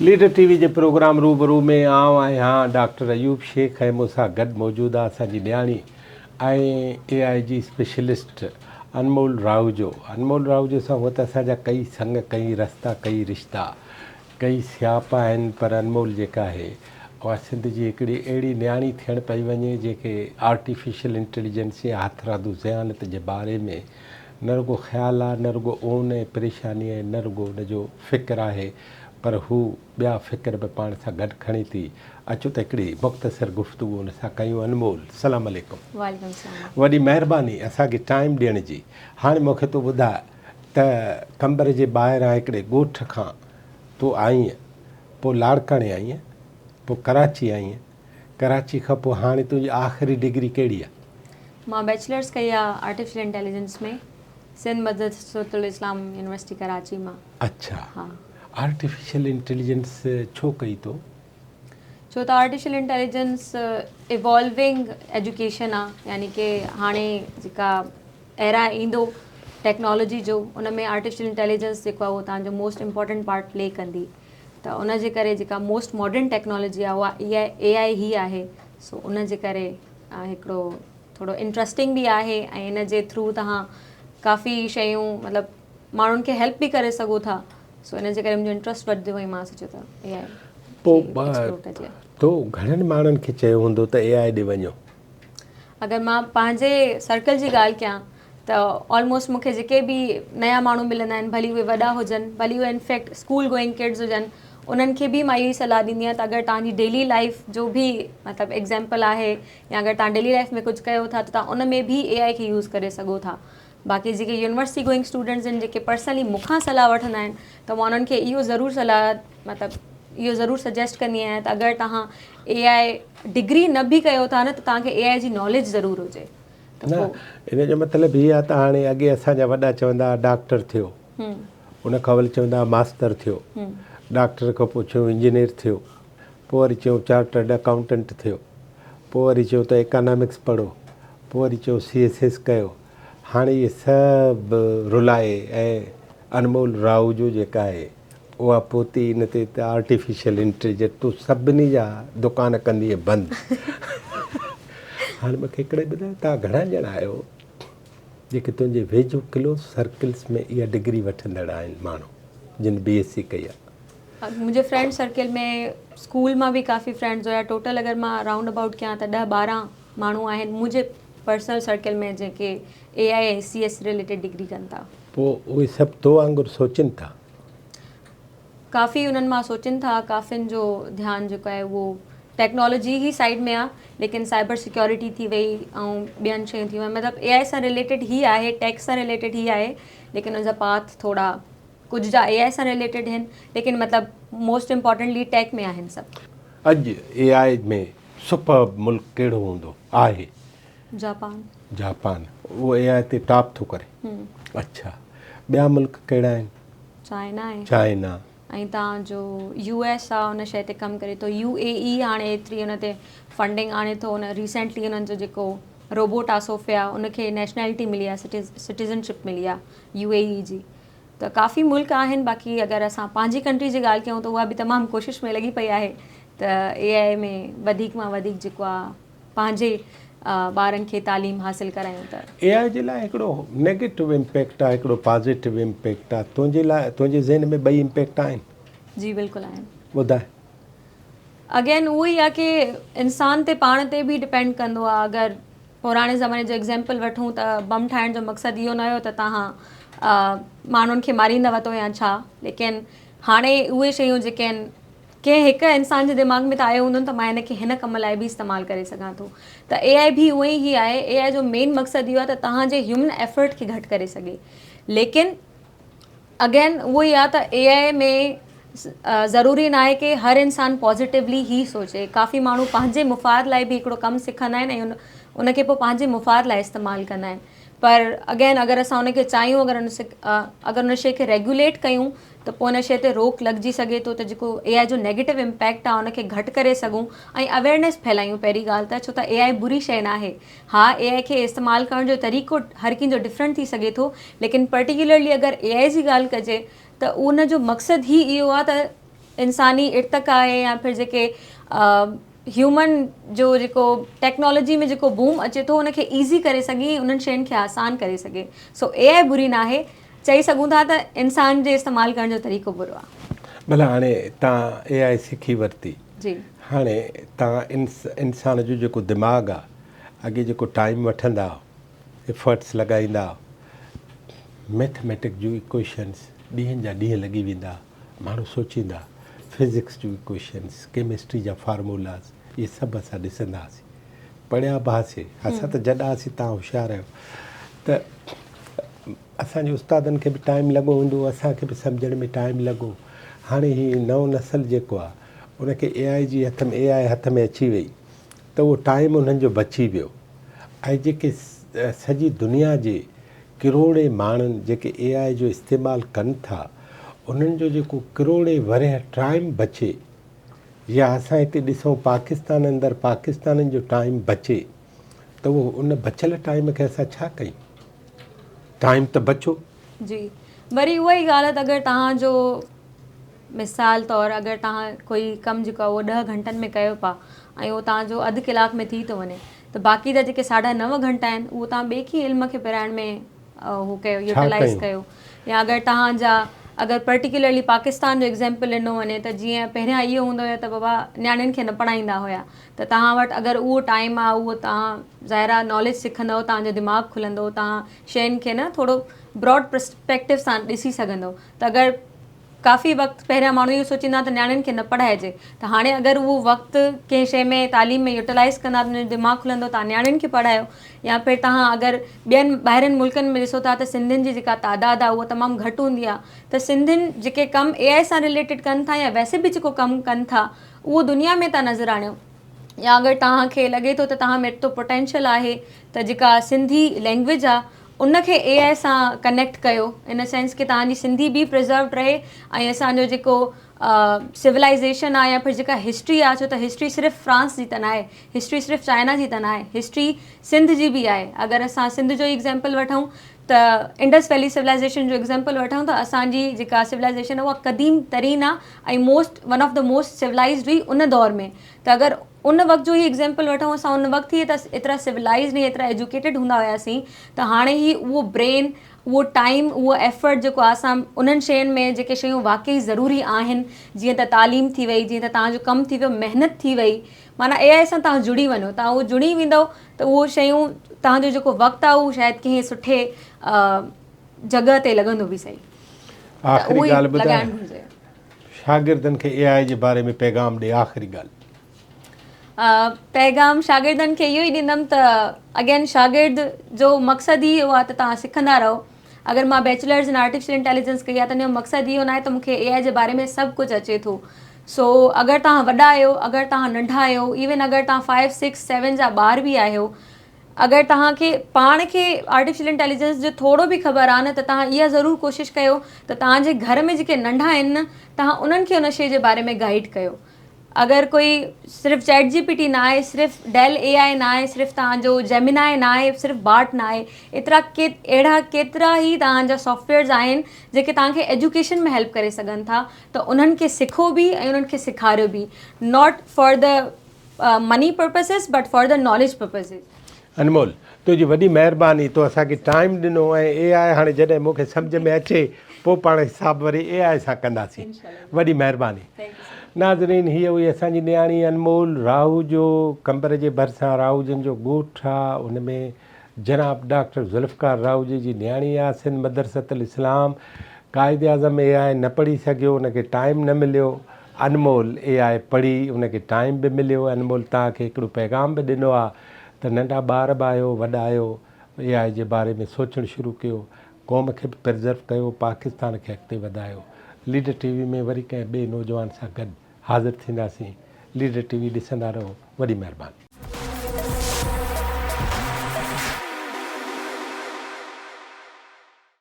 Leader TV जे programme रूबरू में आऊं आहियां डॉक्टर अयूब शेख ऐं मूंसां गॾु मौजूदु आहे असांजी न्याणी ऐं AI जी स्पेशलिस्ट अनमोल राहूजो सां हूअं त असांजा कई संग कई रस्ता कई रिश्ता कई सियापा आहिनि, पर अनमोल जेका आहे उहा सिंध जी हिकिड़ी अहिड़ी न्याणी थियणु पई वञे जेके आर्टिफिशियल इंटेलिजेंस या हथरादू ज़हानत जे बारे में न रुगो ख़्यालु आहे, न रुगो ओन ऐं परेशानी आहे, न रुगो उनजो फ़िक्रु आहे, पर हू ॿिया फ़िक्र बि पाण सां गॾु खणी थी अचो त हिकिड़ी मुख़्तसर गुफ़्तगू हुन सां कयूं। अनमोल, सलाम अलैकुम। वालेकुम सलाम। वॾी महिरबानी असांखे टाइम ॾियण जी। हाणे मूंखे तूं ॿुधाए त कंबर जे ॿाहिरां हिकिड़े ॻोठ खां तूं आईं, पोइ लाड़काणे आईं, पोइ कराची आईं, कराची खां पोइ हाणे तुंहिंजी आख़िरी डिग्री कहिड़ी आहे? मां बैचलर्स कई आहे आर्टिफिशियल इंटेलिजेंस में सिंध मदरसतुल इस्लाम यूनिवर्सिटी कराची मां। अच्छा, हाँ। आर्टिफिशियल इंटेलिजेंस छो कई तो? छो त आर्टिफिशियल इंटेलिजेंस इवॉल्विंग एजुकेशन आहे, यानी कि हाणे जेका एरा ईंदो टेक्नोलॉजी जो, उन में आर्टिफिशियल इंटेलिजेंस जेको आहे उहो तव्हांजो मोस्ट इम्पॉर्टेंट पार्ट प्ले कंदी। त उन जे करे जेका मोस्ट मॉडर्न टेक्नोलॉजी आहे उहा AI ई आहे। सो उन जे करे हिकिड़ो थोरो इंट्रस्टिंग बि आहे ऐं इन जे थ्रू तव्हां काफ़ी शयूं मतिलबु माण्हुनि खे हेल्प बि करे सघो था। सो इन जे करे मुंहिंजो इंट्रस्ट वधियो ऐं मां सोचियो त AI पोइ तो घणनि माण्हुनि खे चयो हूंदो त AI ॾे वञो? अगरि मां पंहिंजे सर्कल जी ॻाल्हि कयां त ऑलमोस्ट मूंखे जेके बि नया माण्हू मिलंदा आहिनि, भली उहे वॾा हुजनि, भली उहे इनफैक्ट स्कूल गोइंग किड्स हुजनि, उन्हनि खे बि मां इहा ई सलाह ॾींदी आहियां त अगरि तव्हांजी डेली लाइफ जो बि मतिलबु एग्ज़ाम्पल आहे या अगरि तव्हां डेली लाइफ में कुझु कयो था त तव्हां उन में बि AI खे यूज़ करे सघो था। बाक़ी जेके यूनिवर्सिटी गोइंग स्टूडेंट्स आहिनि, जेके पर्सनली मूंखां सलाह वठंदा आहिनि, त मां उन्हनि खे इहो ज़रूरु सलाह मतिलबु इहो ज़रूरु सजेस्ट कंदी आहियां त अगरि तव्हां AI डिग्री न बि कयो था न त तव्हांखे AI जी नॉलेज ज़रूरु हुजे। न, इन जो मतिलबु हीअ आहे त हाणे अॻे असांजा वॾा चवंदा हुआ डॉक्टर थियो, उन खां वरी चवंदा हुआ मास्टर थियो, डॉक्टर खां पोइ चयो इंजीनियर थियो, पोइ वरी चयो चार्टर्ड अकाउंटेंट थियो, पोइ वरी चयो त इकोनॉमिक्स पढ़ो, पोइ वरी चयो CSS कयो। हाणे इहे सभु रुलाए ऐं अनमोल राहूजो जेका आहे उहा पोती इन ते त आर्टिफिशियल इंटेलिजेंस तूं सभिनी जा दुकान कंदी बंदि। हाणे मूंखे हिकिड़े ॿुधायो, तव्हां घणा ॼणा आहियो जेके तुंहिंजे वेझो क्लोज सर्कल्स में इहा डिग्री वठंदड़ आहिनि माण्हू जिन BSc कई आहे? मुंहिंजे फ्रेंड सर्कल में स्कूल मां बि काफ़ी फ्रेंड्स हुया। टोटल अगरि मां राउंड अबाउट कयां त 10-12 माण्हू आहिनि मुंहिंजे पर्सनल सर्कल में जेके AI ऐं CS रिलेटेड डिग्री कनि था। पोइ उहे सभु तो वांगुरु सोचनि था? काफ़ी उन्हनि मां सोचनि था, काफ़िनि जो ध्यानु जेको आहे उहो टेक्नोलॉजी ही साइड में आहे, लेकिन साइबर सिक्योरिटी थी वई ऐं ॿियनि शयूं थी वयूं, मतिलबु AI सां रिलेटेड ही आहे, टेक सां रिलेटेड ही आहे, लेकिन उनजा पाथ थोड़ा कुझु जा AI सां रिलेटेड आहिनि, लेकिन मतिलबु मोस्ट इम्पॉर्टेंटली टेक में आहिनि सभु। अॼु AI में सुपर मुल्क कहिड़ो हूंदो आहे? जापान। उहो AI ते टॉप थो करे। अच्छा, ॿिया मुल्क कहिड़ा आहिनि? चाइना ऐं तव्हांजो US आहे उन शइ ते कमु करे थो। UAE हाणे एतिरी उन ते फंडिंग आणे थो। उन रिसेंटली उन्हनि जो जेको रोबोट आहे सोफिया, उनखे नेशनैलिटी मिली आहे, सिटीज़नशिप मिली आहे UAE जी। त काफ़ी मुल्क आहिनि। बाक़ी अगरि असां पंहिंजी कंट्री जी ॻाल्हि कयूं त उहा बि तमामु कोशिशि में लॻी पई आहे त AI में वधीक मां वधीक जेको आहे पंहिंजे ॿारनि खे तालीम हासिलु करायूं त AI जे लाइ हिकिड़ो नेगेटिव इम्पैक्ट आहे, हिकिड़ो पॉज़िटिव इम्पैक्ट आहे। तुंहिंजे लाइ तुंहिंजे ज़हन में ॿई इम्पैक्ट आहिनि? जी बिल्कुलु आहिनि। ॿुधाए। अगेन उहो ई आहे की इंसान ते पाण ते बि डिपेंड कंदो आहे। अगरि पुराणे ज़माने जो एग्ज़ाम्पल वठूं त बम ठाहिण जो मक़सदु इहो न हुयो त तव्हां माण्हुनि खे मारींदव तो या छा, लेकिन हाणे उहे शयूं जेके आहिनि कंहिं हिकु इंसान जे दिमाग़ में त आयो हूंदो न त मां हिन खे हिन कम लाइ बि इस्तेमालु करे सघां थो। त AI बि उहो ई आहे। AI जो मेन मक़सदु इहो आहे त तव्हांजे ह्यूमन एफर्ट खे घटि करे सघे, लेकिन अगेन उहो ई आहे त AI में ज़रूरी न आहे की हर इंसानु पॉज़िटिवली ई सोचे। काफ़ी माण्हू पंहिंजे मुफ़ाद लाइ बि हिकिड़ो कमु सिखंदा आहिनि ऐं उनखे पोइ पंहिंजे मुफ़ाद लाइ इस्तेमालु कंदा आहिनि। पर अगेन अगरि असां उनखे चाहियूं, अगरि उन शइ खे रेगुलेट कयूं त पोइ उन शइ ते रोक लॻिजी सघे थो त जेको AI जो नेगेटिव इम्पैक्ट आहे उनखे घटि करे सघूं ऐं अवेयरनेस फैलायूं। पहिरीं ॻाल्हि त छो त AI बुरी शइ न आहे। हा, AI खे इस्तेमालु करण जो तरीक़ो हर कंहिंजो डिफरेंट थी सघे थो, लेकिन पर्टिकुलरली अगरि AI जी ॻाल्हि कजे त उन जो मक़सदु ई इहो आहे त इंसानी इर्तक़ा आहे या फिर जेके ह्यूमन जो जेको टेक्नोलॉजी में जेको बूम अचे थो उनखे ईज़ी करे सघे, उन्हनि शयुनि खे आसान करे सघे। सो AI बुरी न आहे, चई सघूं था त इंसान जे इस्तेमालु करण जो तरीक़ो बुरो आहे। भला हाणे तव्हां AI सिखी वरिती, जी, हाणे तव्हां इंसान जो जेको दिमाग़ आहे, अॻे जेको टाइम वठंदा, एफर्ट्स लॻाईंदा, मैथमेटिक्स जूं इक्वेशन्स ॾींहंनि जा ॾींहं लॻी वेंदा, माण्हू सोचींदा, फिज़िक्स जूं इक्वेशन्स, केमिस्ट्री जा फार्मूलास, इहे सभु असां ॾिसंदा हुआसीं, पढ़िया बि हुआसीं। असां त जॾहिं हुआसीं तव्हां होशियारु आहियो, त असांजे उस्तादनि खे बि टाइम लॻो हूंदो, असांखे बि सम्झण में टाइम लॻो। हाणे हीअ नओं नसल जेको आहे उनखे AI जी AI हथ में अची वई त उहो टाइम उन्हनि जो बची वियो। ऐं जेके सॼी दुनिया जे किरोड़े माण्हुनि जेके AI जो इस्तेमालु कनि था, उन्हनि जो जेको किरोड़े वरह टाइम बचे, या असां हिते ॾिसूं पाकिस्तान अंदरि पाकिस्ताननि जो टाइम बचे, त उहो उन बचियल टाइम खे असां छा कयूं? टाइम त बचो। जी, वरी उहा ई ॻाल्हि आहे त अगरि तव्हांजो मिसाल तौरु अगरि तव्हां कोई कमु जेको आहे उहो 10 घंटनि में कयो पिया ऐं उहो तव्हांजो अधु कलाक में थी थो वञे, त बाक़ी जा जेके 9.5 घंटा आहिनि उहो तव्हां ॿिए खे इल्म खे पिराइण में उहो कयो, यूटिलाइज़ कयो। या अगरि तव्हांजा अगरि पर्टिकुलरली पाकिस्तान जो एग्ज़ाम्पल ॾिनो वञे त जीअं पहिरियां इहो हूंदो हुयो त बाबा नियाणियुनि खे न पढ़ाईंदा हुया, त तव्हां वटि अगरि उहो टाइम आहे, उहो तव्हां ज़ाहिरा नॉलेज सिखंदव, तव्हांजो दिमाग़ु खुलंदो, तव्हां शयुनि खे न थोरो ब्रॉड पर्सपेक्टिव सां ॾिसी सघंदव। त अगरि काफ़ी वक़्तु पहिरियां माण्हू इहो सोचींदा त नियाणियुनि खे न पढ़ाइजे, त हाणे अगरि उहो वक़्तु कंहिं शइ में तालीम में यूटिलाइज़ कंदा, उनजो दिमाग़ु खुलंदो, तव्हां नियाणियुनि खे पढ़ायो। या फिर तव्हां अगरि ॿियनि ॿाहिरिनि मुल्कनि में ॾिसो था त सिंधियुनि जी जेका तादाद आहे उहा तमामु घटि हूंदी आहे, त सिंधियुनि जेके कमु AI सां रिलेटेड कनि था या वैसे बि जेको कमु कनि था उहो दुनिया में था नज़र आणियो। या अगरि तव्हांखे लॻे थो त तव्हां में एतिरो पोटेंशियल आहे त जेका सिंधी लैंग्वेज आहे उनखे AI सां कनेक्ट कयो, इन सेंस की तव्हांजी सिंधी बि प्रिज़र्वड रहे ऐं असांजो जेको सिविलाइज़ेशन आहे या फिर जेका हिस्ट्री आहे, छो त हिस्ट्री सिर्फ़ु फ्रांस जी त न आहे, हिस्ट्री सिर्फ़ु चाइना जी त न आहे, हिस्ट्री सिंध जी बि आहे। अगरि असां सिंध जो ई एग्ज़ाम्पल वठूं त इंडस वैली सिविलाइज़ेशन जो एग्ज़ाम्पल वठूं त असांजी जेका सिविलाइज़ेशन आहे उहा क़दीम तरीन आहे ऐं one of the most civilised हुई उन दौर में। त अगरि उन वक़्त जो ई एग्ज़ाम्पल वठूं, असां उन वक़्तु ई त एतिरा सिविलाइज़ नहीं, एतिरा एजुकेटेड हूंदा हुआसीं, त हाणे ई उहो ब्रेन, उहो टाइम, उहो एफर्ट जेको आहे असां उन्हनि शयुनि में जेके शयूं वाक़ई ज़रूरी आहिनि, जीअं त तालीम थी वई, जीअं त तव्हांजो कमु थी वियो, महिनत थी वई, माना AI सां तव्हां जुड़ी वञो, तव्हां उहो जुड़ी वेंदव त उहो शयूं तव्हांजो जेको वक़्तु आहे उहो शायदि कंहिं सुठे जॻह ते लॻंदो बि सही। आख़िरी ॻाल्हि ॿुधाए, शागिर्दनि खे AI जे बारे में पैगाम ॾे, आख़िरी ॻाल्हि। पैगाम शागिर्दनि खे इहो ई ॾींदमि त अगेन शागिर्द जो मक़सदु ई इहो आहे त तव्हां सिखंदा रहो। अगरि मां बैचलर्स इन आर्टिफिशियल इंटेलिजेंस कई आहे त हुनजो मक़सदु इहो न आहे त मूंखे AI जे बारे में सभु कुझु अचे थो। सो अगरि तव्हां वॾा आहियो, अगरि तव्हां नंढा आहियो, इवन अगरि तव्हां 5, 6, 7 जा ॿार बि आहियो, अगरि तव्हांखे पाण खे आर्टिफिशियल इंटेलिजेंस जो थोरो बि ख़बर आहे न, त तव्हां इहा ज़रूरु कोशिशि कयो त तव्हांजे घर में जेके नंढा आहिनि न, तव्हां उन्हनि खे उन शइ जे बारे में गाइड कयो। अगरि कोई सिर्फ़ु ChatGPT न आहे, सिर्फ़ु डेल AI न आहे, सिर्फ़ु तव्हांजो जेमिनाई न आहे, सिर्फ़ु बाट न आहे, अहिड़ा केतिरा ई तव्हांजा सॉफ्टवेयर्स आहिनि जेके तव्हांखे एजुकेशन में हेल्प करे सघनि था, त उन्हनि खे सिखो बि ऐं उन्हनि खे सेखारियो बि, not for the money purposes but for the knowledge purposes. Anmol, तुंहिंजी वॾी महिरबानी, तो असांखे टाइम ॾिनो ऐं AI हाणे जॾहिं मूंखे सम्झ में अचे पोइ पाण हिसाब वरी AI सां कंदासीं। वॾी महिरबानी। नाज़रीन, हीअ हुई असांजी नियाणी अनमोल। राहू जो कंबर जे भरिसां राहूजन जो ॻोठु आहे, उन में जनाब डॉक्टर ज़ुल्फ़कार राहूजी जी नियाणी आहे। सिंध मदरसतुल इस्लाम क़ाइद आज़म AI न पढ़ी सघियो, उनखे टाइम न मिलियो, अनमोल AI पढ़ी, उनखे टाइम बि मिलियो। अनमोल तव्हांखे हिकिड़ो पैगाम बि ॾिनो आहे त नंढा ॿार बि आहियो, वॾा आहियो, AI जे बारे में सोचणु शुरू कयो, क़ौम खे बि प्रिज़र्व कयो, पाकिस्तान खे अॻिते वधायो। लीडर TV में वरी कंहिं ॿिए नौजवान सां गॾु हाज़िर थींदासीं। लीडर TV ॾिसंदा रहो। वॾी महिरबानी।